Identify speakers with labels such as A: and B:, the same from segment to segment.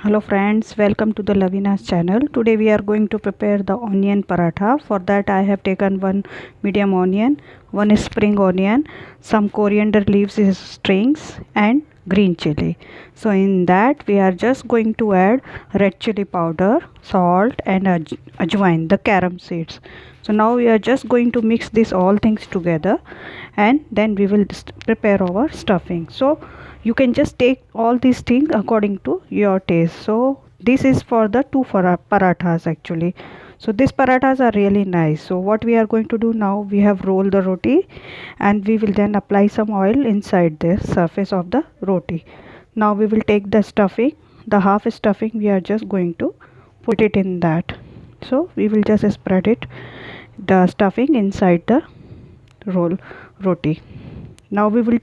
A: Hello friends, welcome to the Lavina's channel. Today we are going to prepare the onion paratha. For that I have taken one medium onion, one spring onion, some coriander leaves is strings and green chili. So in that we are just going to add red chili powder, salt and ajwain, the carom seeds. So now we are just going to mix this all things together and then we will prepare our stuffing. So you can just take all these things according to your taste. So this is for the two parathas actually. So these parathas are really nice. So what we are going to do now, we have rolled the roti and we will then apply some oil inside the surface of the roti. Now we will take the stuffing, the half stuffing we are just going to put it in that. So we will just spread it, the stuffing inside the roti. Now we will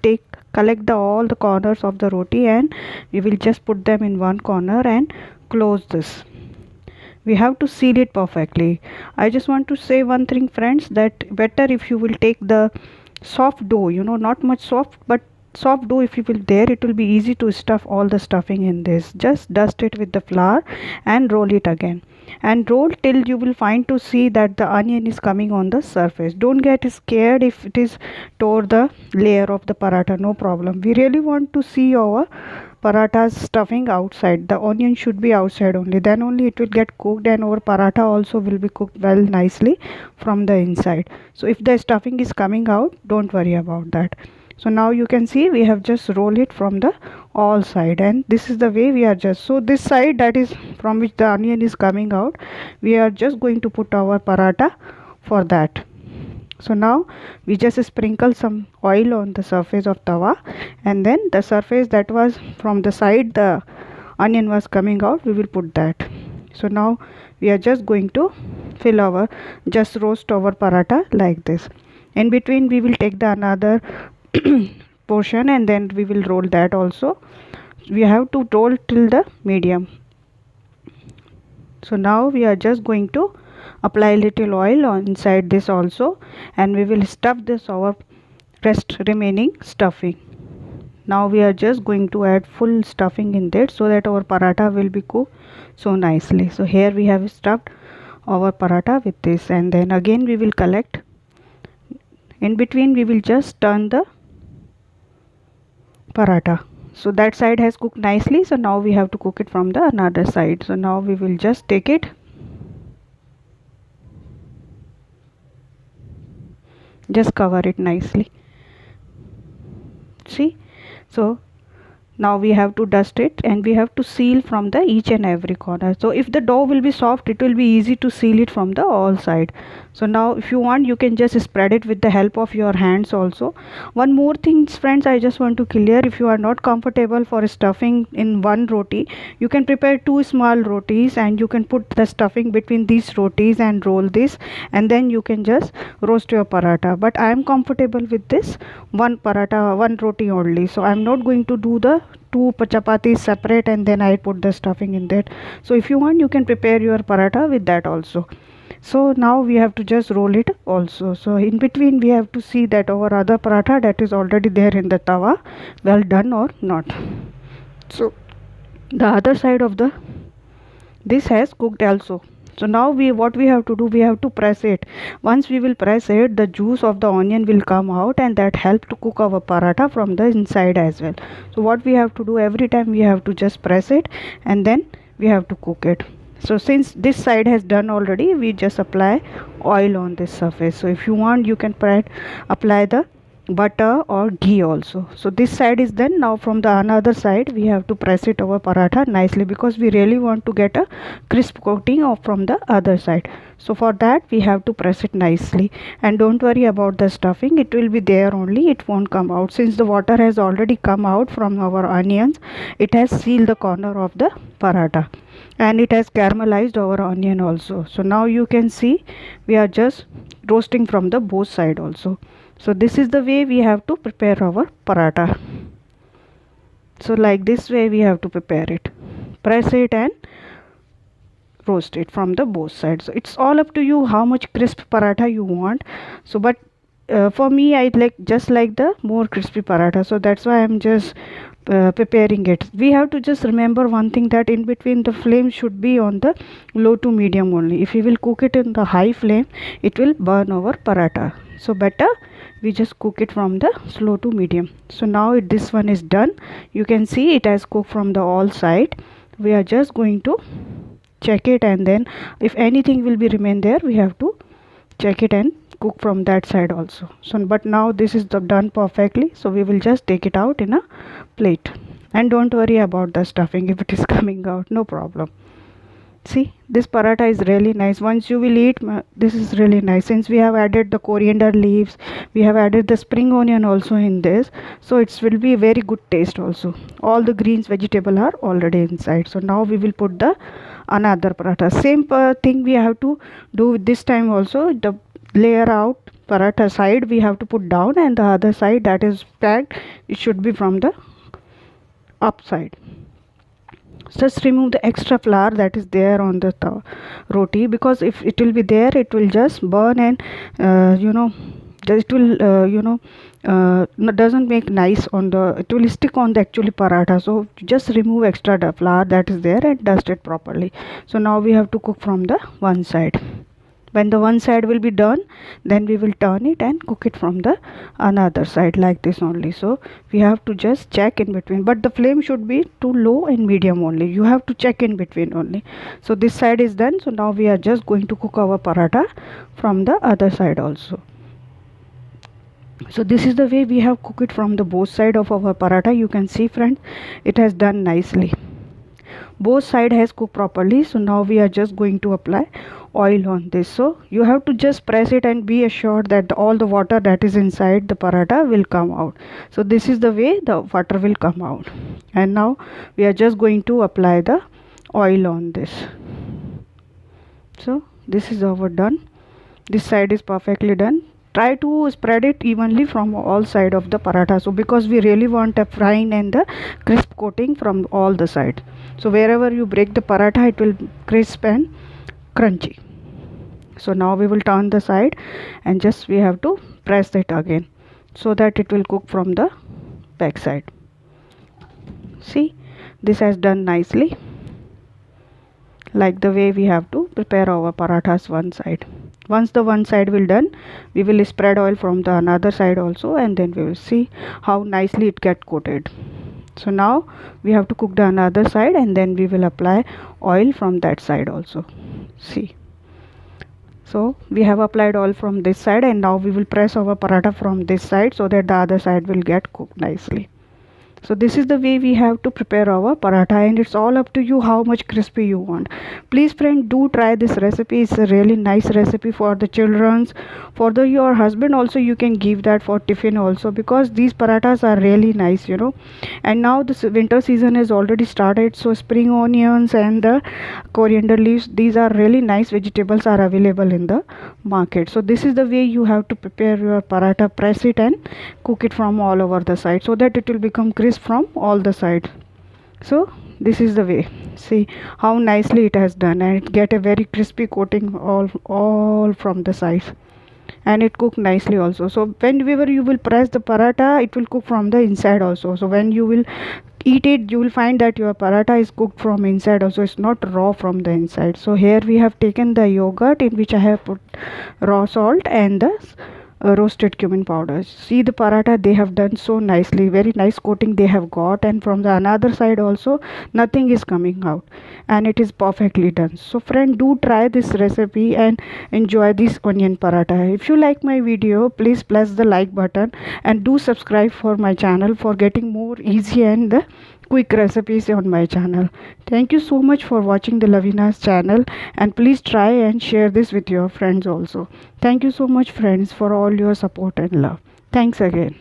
A: collect all the corners of the roti and we will just put them in one corner and close this. We have to seal it perfectly. I just want to say one thing friends, that better if you will take the soft dough, not much soft but soft dough. If you will there, it will be easy to stuff all the stuffing in this. Just dust it with the flour and roll it again and roll till you will find to see that the onion is coming on the surface. Don't get scared if it is tore the layer of the paratha, no problem. We really want to see our paratha's stuffing outside. The onion should be outside only, then only it will get cooked and our paratha also will be cooked well nicely from the inside. So if the stuffing is coming out, don't worry about that. So now you can see we have just rolled it from the all side and this is the way we are just, so this side that is from which the onion is coming out, we are just going to put our paratha for that. So now we just sprinkle some oil on the surface of tawa and then the surface that was from the side the onion was coming out, we will put that. So now we are just going to just roast our paratha like this. In between we will take the another portion and then we will roll that also. We have to roll till the medium. So now we are just going to apply little oil on inside this also and we will stuff this our rest remaining stuffing. Now we are just going to add full stuffing in that so that our paratha will be cooked so nicely. So here we have stuffed our paratha with this and then again we will collect. In between we will just turn the paratha. So that side has cooked nicely, so now we have to cook it from the another side. So now we will just take it, just cover it nicely. See, so now we have to dust it and we have to seal from the each and every corner. So if the dough will be soft, it will be easy to seal it from the all side. So now if you want, you can just spread it with the help of your hands also. One more thing friends, I just want to clear, if you are not comfortable for stuffing in one roti, you can prepare two small rotis and you can put the stuffing between these rotis and roll this and then you can just roast your paratha. But I am comfortable with this one paratha, one roti only, so I am not going to do the two chapatis separate and then I put the stuffing in that. So if you want, you can prepare your paratha with that also. So now we have to just roll it also. So in between we have to see that our other paratha that is already there in the tawa, well done or not. So the other side of the this has cooked also. So now what we have to do, we have to press it. Once we will press it, the juice of the onion will come out and that help to cook our paratha from the inside as well. So what we have to do, every time we have to just press it and then we have to cook it. So since this side has done already, we just apply oil on this surface. So if you want, you can apply the butter or ghee also. So this side is done. Now from the another side we have to press it our paratha nicely because we really want to get a crisp coating of from the other side. So for that we have to press it nicely and don't worry about the stuffing, it will be there only, it won't come out. Since the water has already come out from our onions, it has sealed the corner of the paratha and it has caramelized our onion also. So now you can see we are just roasting from the both side also. So this is the way we have to prepare our paratha. So like this way we have to prepare it. Press it and roast it from the both sides. So it's all up to you how much crisp paratha you want. So but for me, I just like the more crispy paratha. So that's why I'm just preparing it. We have to just remember one thing, that in between the flame should be on the low to medium only. If we will cook it in the high flame, it will burn our paratha. So better we just cook it from the slow to medium. So now this one is done. You can see it has cooked from the all side. We are just going to check it, and then if anything will be remain there, we have to check it and cook from that side also. So but now this is done perfectly, so we will just take it out in a plate. And don't worry about the stuffing, if it is coming out, no problem. See, this paratha is really nice. Once you will eat, this is really nice. Since we have added the coriander leaves, we have added the spring onion also in this, so it will be very good taste also. All the greens vegetable are already inside. So now we will put the another paratha. Same thing we have to do this time also. The layer out paratha side we have to put down, and the other side that is packed, it should be from the upside. Just remove the extra flour that is there on the roti, because if it will be there, it will just burn, and it will doesn't make nice on the, it will stick on the actually paratha. So just remove extra flour that is there and dust it properly. So now we have to cook from the one side. When the one side will be done, then we will turn it and cook it from the another side like this only. So we have to just check in between, but the flame should be too low and medium only. You have to check in between only. So this side is done. So now we are just going to cook our paratha from the other side also. So this is the way we have cooked it from the both side of our paratha. You can see, friends, it has done nicely. Both side has cooked properly. So now we are just going to apply oil on this. So you have to just press it and be assured that all the water that is inside the paratha will come out. So this is the way the water will come out. And now we are just going to apply the oil on this. So this is our done. This side is perfectly done. Try to spread it evenly from all side of the paratha. So because we really want a fine and the crisp coating from all the side. So wherever you break the paratha, it will crisp and crunchy. So now we will turn the side, and just we have to press it again so that it will cook from the back side. See, this has done nicely. Like the way we have to prepare our parathas one side. Once the one side will done, we will spread oil from the another side also, and then we will see how nicely it get coated. So now we have to cook the another side, and then we will apply oil from that side also. See, so we have applied oil from this side, and now we will press our paratha from this side so that the other side will get cooked nicely. So this is the way we have to prepare our paratha, and it's all up to you how much crispy you want. Please, friend, do try this recipe. It's a really nice recipe for the children's, for your husband also. You can give that for tiffin also, because these parathas are really nice, And now this winter season has already started, so spring onions and the coriander leaves, these are really nice vegetables, are available in the market. So this is the way you have to prepare your paratha. Press it and cook it from all over the side so that it will become crisp from all the sides. So this is the way. See how nicely it has done, and it get a very crispy coating all from the sides, and it cooked nicely also. So whenever you will press the paratha, it will cook from the inside also. So when you will eat it, you will find that your paratha is cooked from inside also. It's not raw from the inside. So here we have taken the yogurt in which I have put raw salt and the roasted cumin powder. See the paratha, they have done so nicely, very nice coating they have got, and from the another side also nothing is coming out, and it is perfectly done. So friend, do try this recipe and enjoy this onion paratha. If you like my video, please press the like button and do subscribe for my channel for getting more easy and the quick recipes on my channel. Thank you so much for watching the Lavina's channel, and please try and share this with your friends also. Thank you so much, friends, for all your support and love. Thanks again.